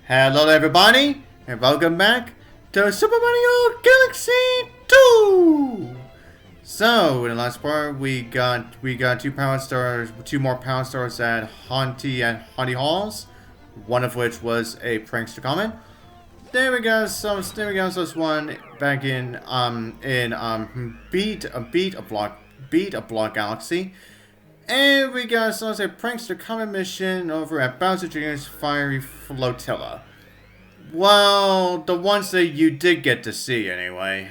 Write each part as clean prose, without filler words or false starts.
Hello everybody, and welcome back to Super Mario Galaxy 2! So, in the last part, we got two more power stars at Haunty Halls, one of which was a prankster comment. There we go, so this one back in Beat a Block Galaxy. And we got a prankster comment mission over at Bowser Jr.'s Fiery Flotilla. Well, the ones that you did get to see anyway.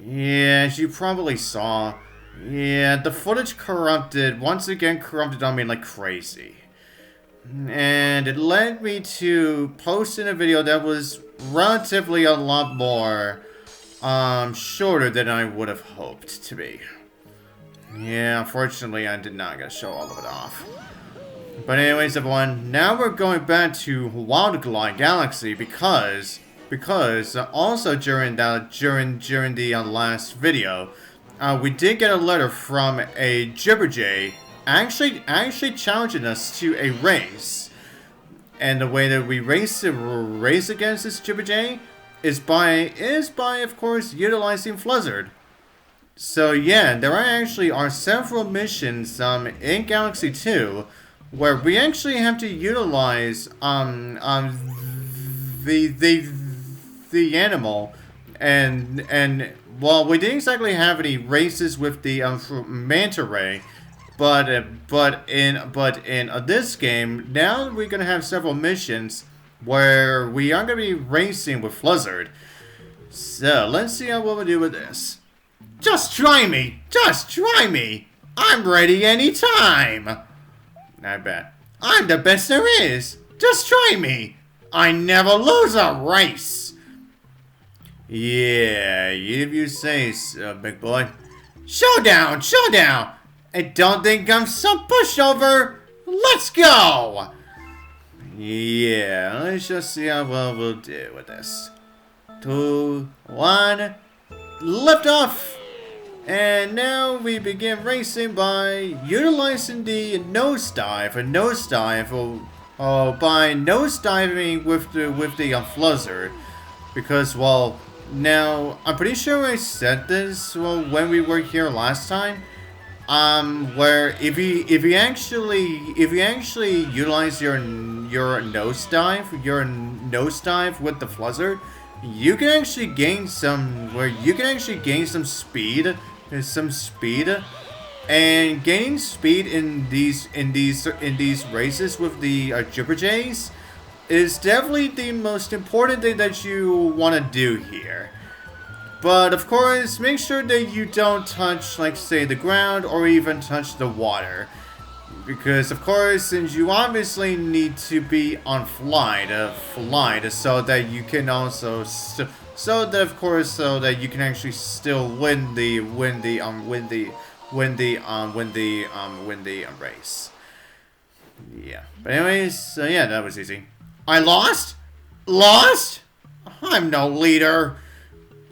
Yeah, as you probably saw. Yeah, the footage once again corrupted on me like crazy. And it led me to posting a video that was relatively a lot more shorter than I would have hoped to be. Yeah, unfortunately, I did not get to show all of it off. But anyways, everyone, now we're going back to Wild Glide Galaxy because also during the last video, we did get a letter from a Jibberjay actually challenging us to a race. And the way that we race against this Jibberjay is by of course utilizing Fluzzard. So yeah, there are several missions in Galaxy 2 where we actually have to utilize the animal, and well, we didn't exactly have any races with the manta ray, but in this game now we're gonna have several missions where we are gonna be racing with Fluzzard. So let's see how well we do with this. Just try me! Just try me! I'm ready anytime! I bet. I'm the best there is! Just try me! I never lose a race! Yeah, if you say so, big boy. Showdown! Showdown! I don't think I'm some pushover! Let's go! Yeah, let's just see how well we'll do with this. 2, 1, lift off! And now we begin racing by utilizing the nosedive, by nosediving with the Fluzzard, because well, now I'm pretty sure I said this when we were here last time, where if you actually utilize your nosedive with the Fluzzard, you can actually gain some speed. And gaining speed in these races with the Jibberjays is definitely the most important thing that you want to do here. But of course, make sure that you don't touch, like, say, the ground or even touch the water, because of course, since you obviously need to be on flight, so that you can also so that you can actually still win the race. Yeah. But anyways, so yeah, that was easy. I lost? Lost? I'm no leader.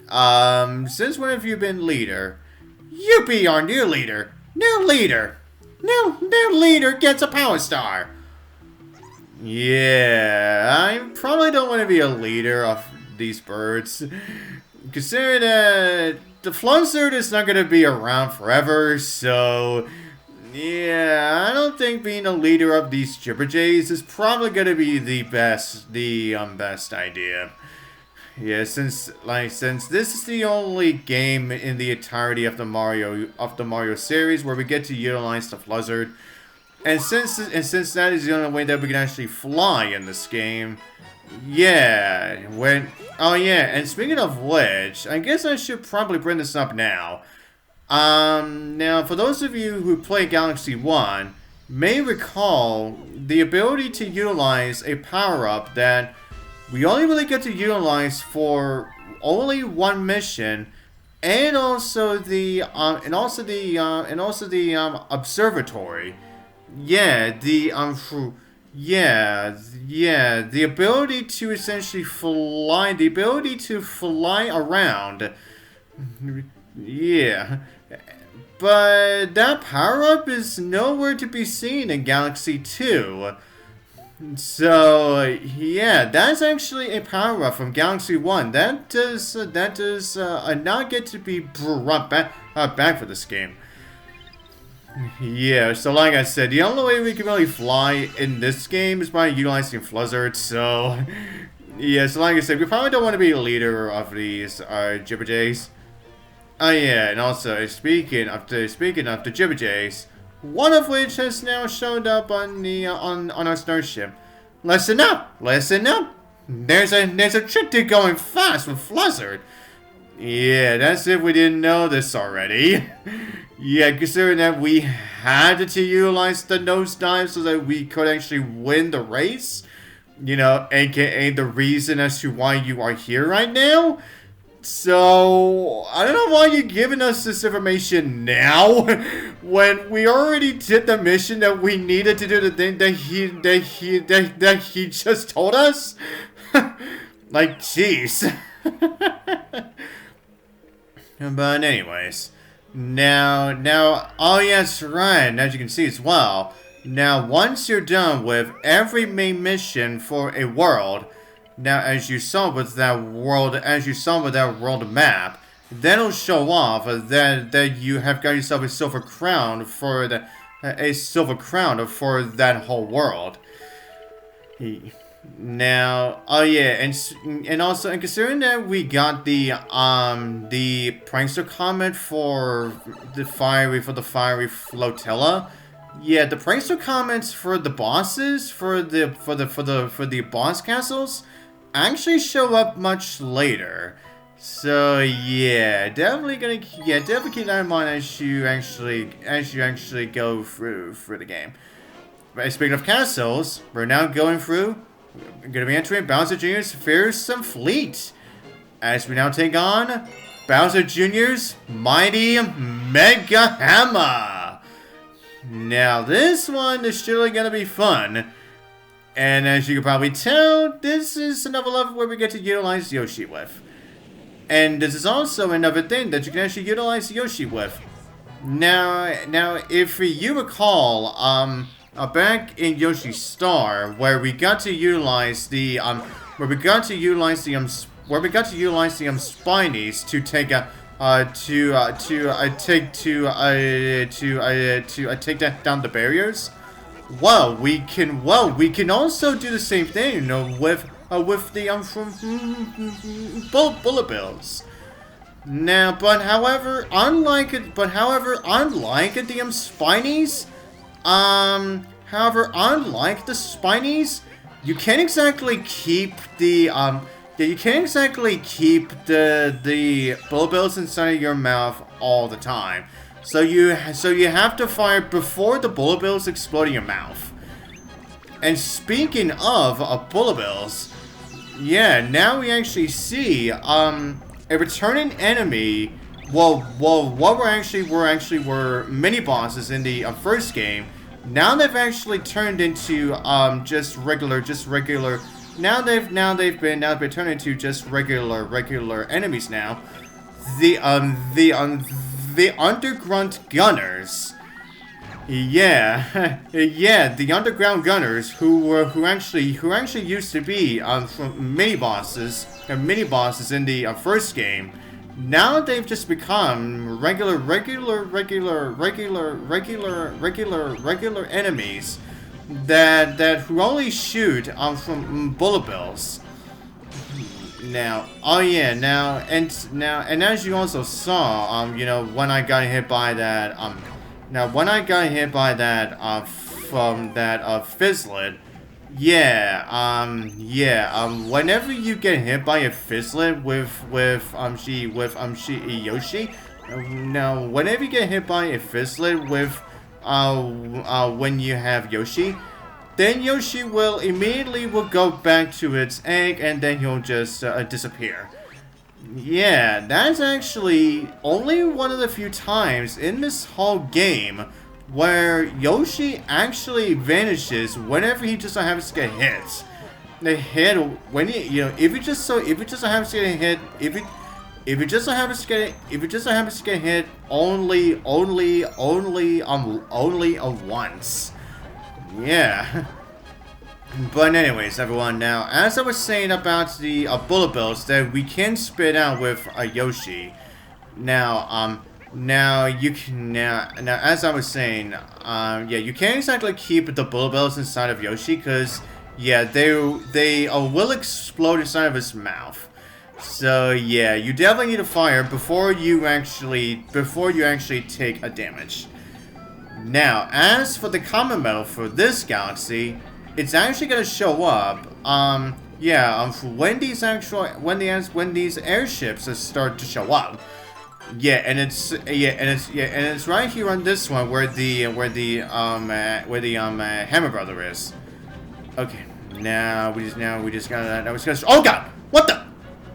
Since when have you been leader? You be our new leader. New leader. New leader gets a power star. Yeah, I probably don't want to be a leader of these birds. Consider that the Fluzzard is not going to be around forever, so yeah, I don't think being a leader of these Jibberjays is probably going to be the best idea. Yeah, since this is the only game in the entirety of the Mario series where we get to utilize the Fluzzard, and since that is the only way that we can actually fly in this game, yeah. Oh yeah, and speaking of which, I guess I should probably bring this up now. Now for those of you who play Galaxy 1 may recall the ability to utilize a power-up that we only really get to utilize for only one mission, and also the observatory. Yeah, the ability to essentially fly, around. Yeah. But that power-up is nowhere to be seen in Galaxy 2. So yeah, that's actually a power up from Galaxy 1. That does not get to be brought back for this game. Yeah, so like I said, the only way we can really fly in this game is by utilizing Fluzzard, so yeah, so like I said, we probably don't want to be a leader of these Jibberjays. Oh yeah, and also speaking of the Jibberjays, one of which has now showed up on the on our starship. Listen up, listen up. There's a trick to going fast with Fluzzard. Yeah, that's if we didn't know this already. Yeah, considering that we had to utilize the nosedive so that we could actually win the race. You know, aka the reason as to why you are here right now. So, I don't know why you're giving us this information now, when we already did the mission that we needed to do, the thing that he just told us. Like, jeez. But anyways, now, oh yes, right, and as you can see as well, now once you're done with every main mission for a world, now as you saw with that world map, then it'll show off that you have got yourself a silver crown for that whole world. Now, oh yeah, and also, and considering that we got the prankster comment for the fiery flotilla, yeah, the prankster comments for the bosses for the boss castles actually show up much later. So yeah, definitely keep that in mind as you actually go through the game. But speaking of castles, we're now going to be entering Bowser Jr.'s Fearsome Fleet, as we now take on Bowser Jr.'s mighty Megahammer. Now this one is surely gonna be fun, and as you can probably tell, this is another level where we get to utilize Yoshi with. And this is also another thing that you can actually utilize Yoshi with. Now, if you recall, back in Yoshi's Star, where we got to utilize the Spinies to take take down the barriers. Well, we can also do the same thing, you know, with the bullet bills. Now, however, unlike the Spinies, unlike the Spinies, you can't exactly keep the bullet bills inside of your mouth all the time. So you have to fire before the bullet bills explode in your mouth. And speaking of bullet bills, yeah, now we actually see a returning enemy. Well, what were mini bosses in the first game. Now they've actually turned into just regular. Now they've been turned into just regular enemies now. The underground gunners. Yeah, yeah, the underground gunners who actually used to be from mini bosses in the first game. Now they've just become regular enemies that who only shoot from bullet bills. Now, oh yeah, now as you also saw, you know, when I got hit by that from that Fizzlet, whenever you get hit by a Fizzlet with Yoshi, now whenever you get hit by a Fizzlet with when you have Yoshi, then Yoshi will immediately go back to its egg, and then he'll just disappear. Yeah, that's actually only one of the few times in this whole game where Yoshi actually vanishes whenever he just so happens to get hit. The hit when if you just so happens to get hit, if it just so happens to get hit only once. Yeah. But anyways, everyone, now, as I was saying about the bullet bills that we can spit out with a Yoshi. Now you can now as I was saying, yeah, you can't exactly keep the bullet bills inside of Yoshi because yeah, they will explode inside of his mouth. So yeah, you definitely need to fire before you actually take a damage. Now, as for the common medal for this galaxy, it's actually gonna show up. When these airships start to show up. Yeah, and it's right here on this one where the Hammer brother is. Okay, now we just got that. Oh God, what the?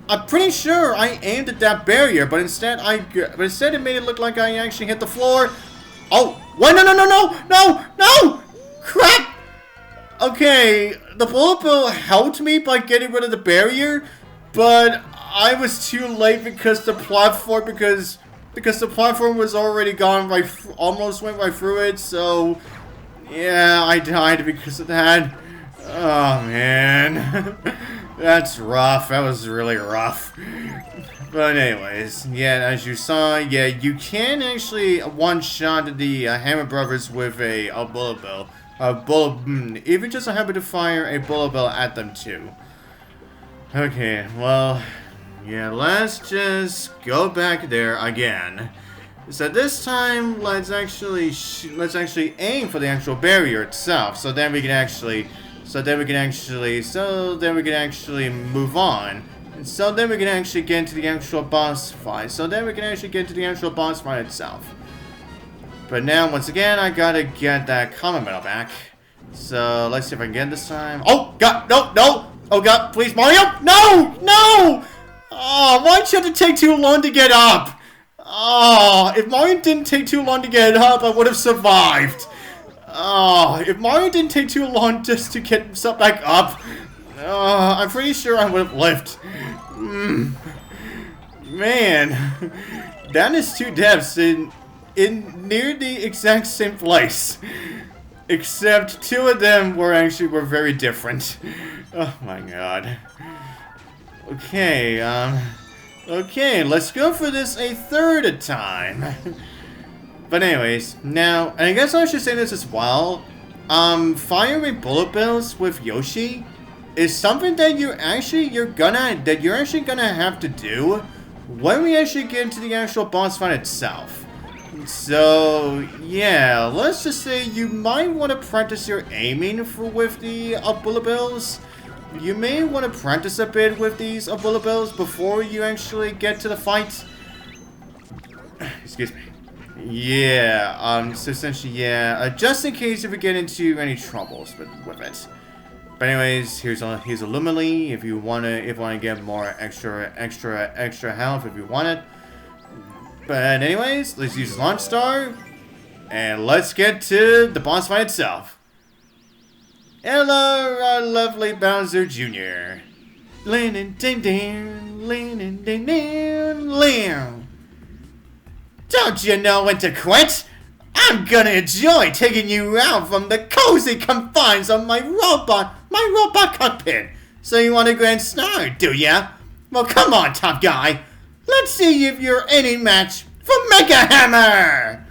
I'm pretty sure I aimed at that barrier, but instead it made it look like I actually hit the floor. Oh, what? No! Crap! Okay, the bullet bill helped me by getting rid of the barrier, but I was too late because the platform was already gone almost went right through it. So yeah, I died because of that. Oh man, that's rough. That was really rough. But anyways, yeah, as you saw, yeah, you can actually one-shot the Hammer Brothers with a bullet bill. Even just so happen to fire a bullet bill at them too. Okay, well, yeah, let's just go back there again. So this time, let's actually aim for the actual barrier itself. So then we can actually move on. So then we can actually get into the actual boss fight. Itself. But now, once again, I gotta get that common medal back. So let's see if I can get it this time. Oh God, no! Oh God, please, Mario! No! Oh, why'd you have to take too long to get up? Oh, if Mario didn't take too long to get up, I would have survived. Oh, if Mario didn't take too long just to get himself back up, I'm pretty sure I would have lived. Man, that is two deaths in near the exact same place, except two of them were very different. Oh my God. Okay, let's go for this a third time. But anyways, now, and I guess I should say this as well. Firing bullet bills with Yoshi is something that you're actually gonna have to do when we actually get into the actual boss fight itself. So yeah, let's just say you might want to practice your aiming with the bullet bills. You may want to practice a bit with these bullet bills before you actually get to the fight. Excuse me. Yeah, so essentially, yeah, just in case if we get into any troubles with it. But anyways, here's a Lumily if you wanna get more extra health if you want it. But anyways, let's use Launch Star, and let's get to the boss fight itself. Hello, our lovely Bowser Jr. Don't you know when to quit? I'm gonna enjoy taking you out from the cozy confines of my robot cockpit. So you want a grand start, do ya? Well, come on, top guy. Let's see if you're any match for Megahammer.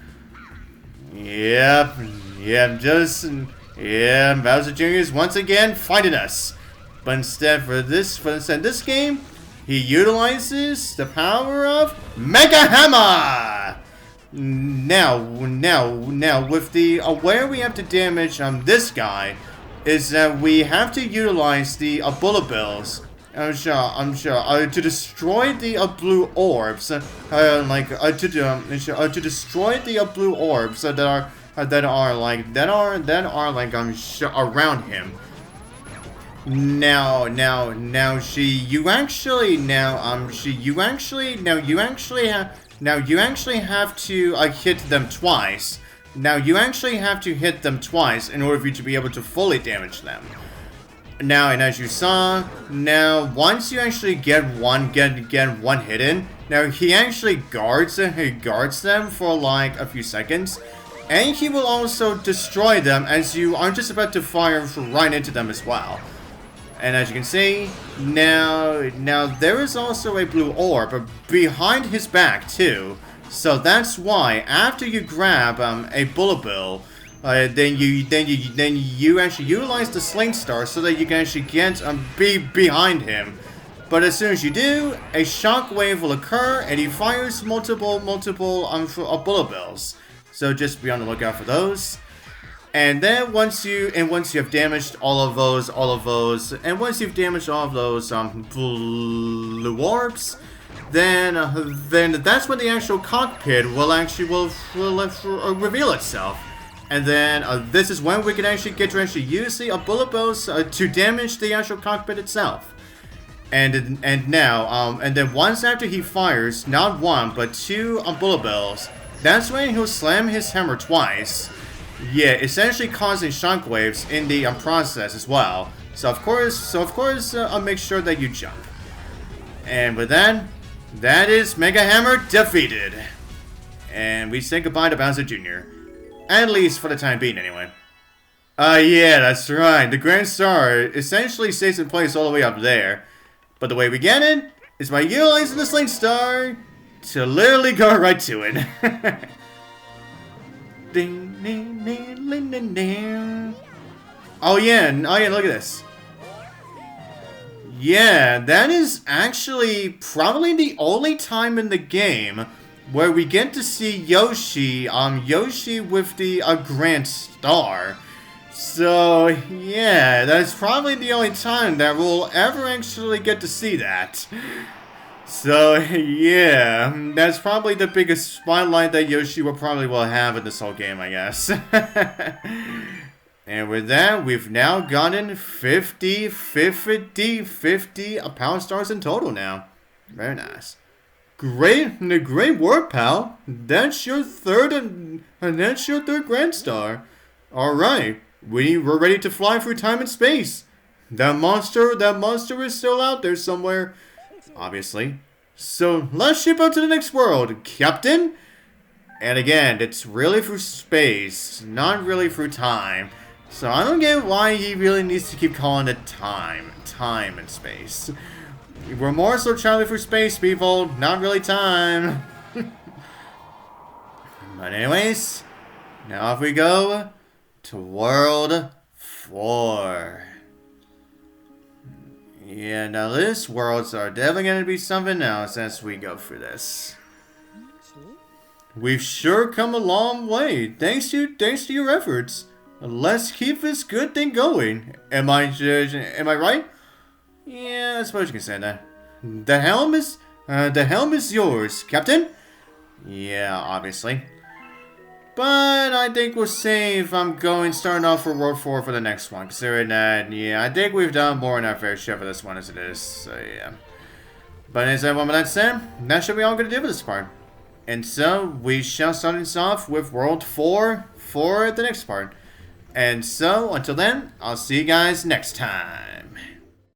Yep, Bowser Jr. is once again fighting us. But instead this game, he utilizes the power of Megahammer. Now, with the where we have to damage this guy is that we have to utilize the bullet bills. I'm sure, to destroy the blue orbs, to destroy the blue orbs that are around him. Now you actually have to hit them twice. Now you actually have to hit them twice in order for you to be able to fully damage them. Now, and as you saw, now once you actually get one hit in, now he actually guards them for like a few seconds. And he will also destroy them as you are just about to fire right into them as well. And as you can see, now there is also a blue orb behind his back too. So that's why after you grab a bullet bill, then you actually utilize the sling star so that you can actually get be behind him. But as soon as you do, a shockwave will occur and he fires multiple bullet bills. So just be on the lookout for those. And then once you have damaged all of those, and once you've damaged all of those blue orbs, then that's when the actual cockpit will reveal itself. And then this is when we can actually get to use the bullet bills to damage the actual cockpit itself. And then once after he fires not one but two bullet bills, that's when he'll slam his hammer twice. Yeah, essentially causing shockwaves in the process as well. So of course, I'll make sure that you jump. And with that, that is Megahammer defeated. And we say goodbye to Bowser Jr. At least for the time being, anyway. Yeah, that's right. The Grand Star essentially stays in place all the way up there. But the way we get it is by utilizing the Sling Star to literally go right to it. Ding, ding, ding, ding, ding, ding. Oh yeah, look at this. Yeah, that is actually probably the only time in the game where we get to see Yoshi with the Grand Star. So yeah, that's probably the only time that we'll ever actually get to see that. So yeah, that's probably the biggest spotlight that Yoshi will have in this whole game, I guess. And with that, we've now gotten 50 power stars in total now. Very nice. Great work, pal. That's your third Grand Star. All right, we're ready to fly through time and space. That monster is still out there somewhere. Obviously. So let's ship out to the next world, Captain. And again, it's really through space, not really through time. So I don't get why he really needs to keep calling it time and space. We're more so traveling through space, people, not really time. But anyways, now off we go to World 4. Yeah, now this worlds are definitely going to be something else as we go through this. We've sure come a long way, thanks to your efforts. Let's keep this good thing going. Am I right? Yeah, I suppose you can say that. The helm is yours, Captain. Yeah, obviously. But I think we'll save starting off for World 4 for the next one, considering that, yeah, I think we've done more than our fair share for this one as it is, so yeah. But as everyone with that said, that should be all going to do for this part. And so, we shall start this off with World 4 for the next part. And so, until then, I'll see you guys next time.